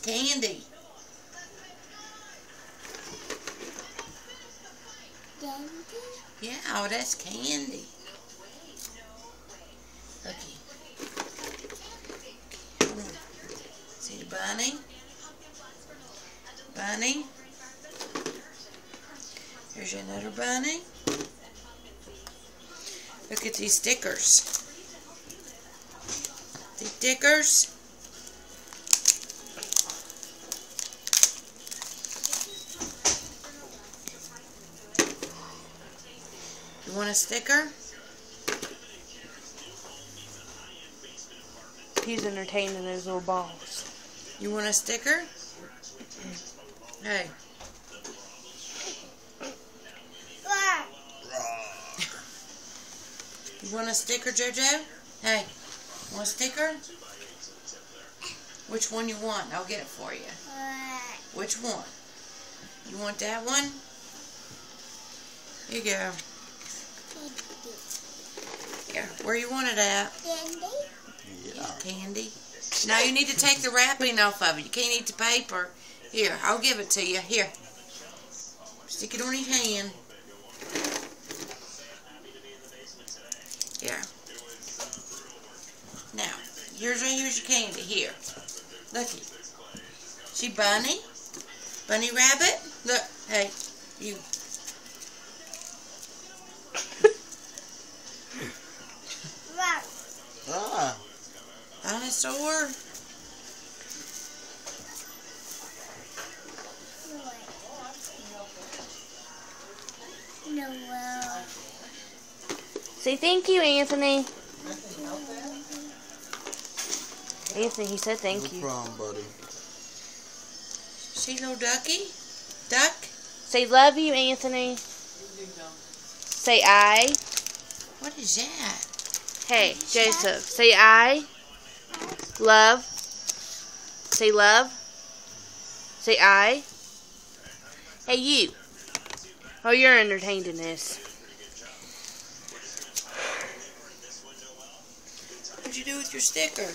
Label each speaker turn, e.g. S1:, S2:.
S1: candy.
S2: Candy?
S1: Yeah, oh, that's candy. Looky. Hold on. See the bunny? Bunny. Here's another bunny. Look at these stickers. These stickers. You want a sticker?
S3: He's entertaining those little balls.
S1: You want a sticker? Hey. You want a sticker, JoJo? Hey, want a sticker? Which one you want? I'll get it for you. Which one? You want that one? Here you go. Here, where you want it at?
S2: Candy?
S1: Yeah. Candy. Now you need to take the wrapping off of it. You can't eat the paper. Here, I'll give it to you. Here. Stick it on your hand. Here. Now, here's your candy. Here. Looky. See Bunny? Bunny Rabbit? Look. Hey, you.
S4: Ah.
S1: Dinosaur?
S2: Noel.
S3: Say thank you, Anthony. Anthony, he said thank you.
S4: No problem, buddy.
S1: See little ducky? Duck?
S3: Say love you, Anthony. Say I.
S1: What is that?
S3: Hey, Joseph. Say I. Love. Say love. Say I. Hey, you. Oh, you're entertained in this.
S1: What'd you do with your sticker?